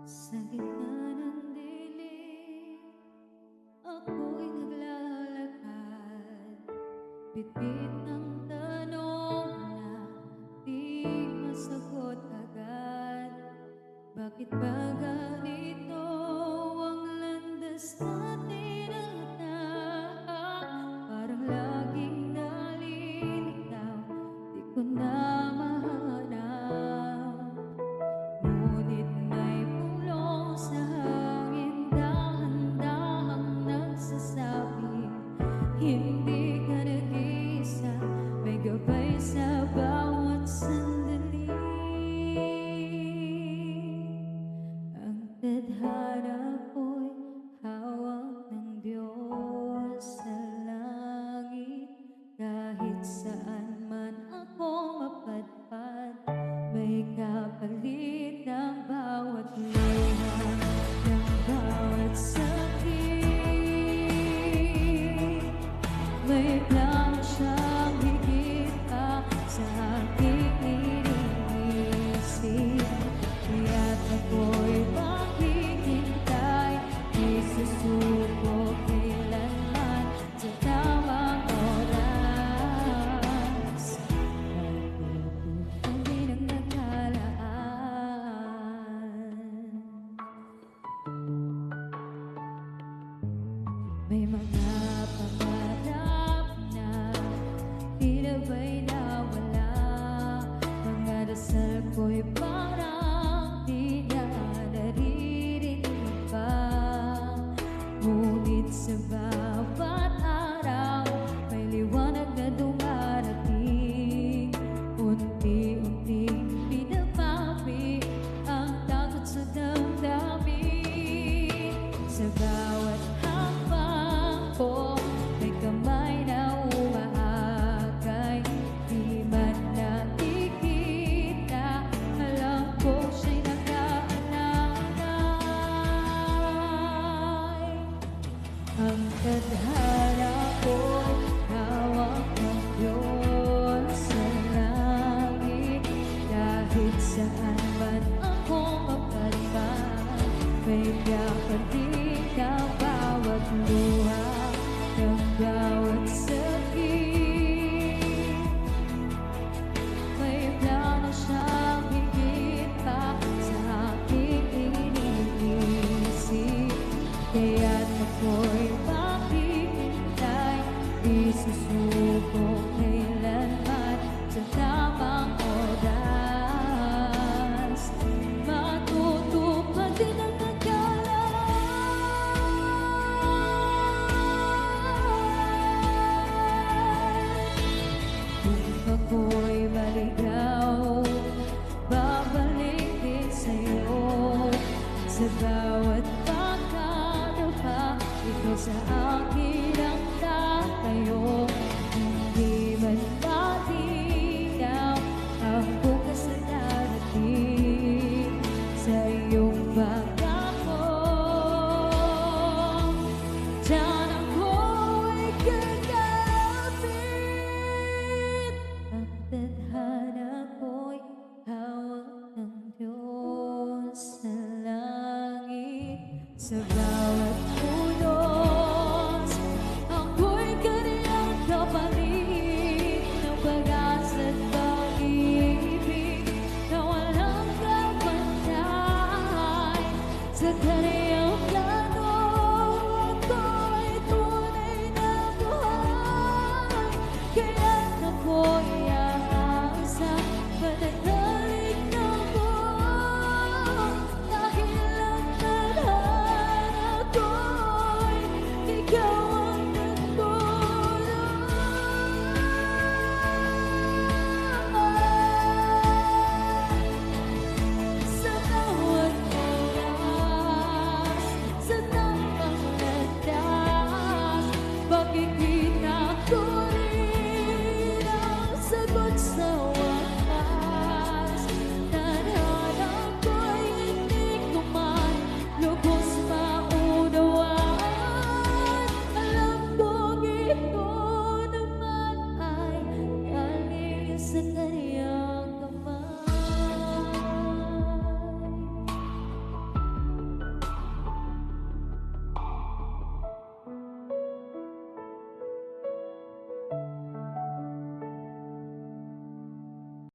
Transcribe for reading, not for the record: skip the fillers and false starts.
Sa gitna ng dilim, ako'y naglalakad, bitbit ng tanong na di masagot agad. Bakit ba ganito ang landas natin ang parang laging nalilitaw, di ko na mahanap. Ngunit may pulong sa hangin, dahan-dahang nagsasabing hindi ka nag-iisa, may gabay sa bawat sandali. Ang tadhana ko'y hawak ng Diyos sa langit. Kahit saan man ako mapadpad, may kapalit ng bawat luha, ng bawat sakit. May plano siyang higit pa sa aking iniisip, kaya't ako'y maghihintay, di susuko kailanman sa tamang oras. Pagtutupad din ang nagkalaan. May mga pangarap na tila ba'y nawala, mga dasal ko'y parang di na naririnig pa. Ngunit sa bawat araw may liwanag na dumarating, unti-unting pinapapit ang takot sa damdamin. Sa bawat hakbang ko may kamay na umaakay, di man nakikita, alam ko siya'y nag-aanay. Ang tadhana ko'y hawak ng Diyos sa langit. Kahit saan man ako mapadpad, may kapalit ang bawat luha, ng bawat sakit. May plano siyang higit pa sa aking iniisip, kaya't ako'y maghihintay, di susuko kailanman sa tamang oras. Matutupad din ang ako'y maligaw, babalik din sa'yo. Sa bawat pagkadapa, ikaw sa akin ang tatayo. Hindi man matinaw ang bukas na darating, sa iyong pagkako diyan ako'y gagapit. Ang tadhana ko'y hawak ng Diyos sa langit. Sa bawat unos, ako'y kaniyang kapalit, ng pag-asa't pag-ibig na walang kapantay. Sa kaniyang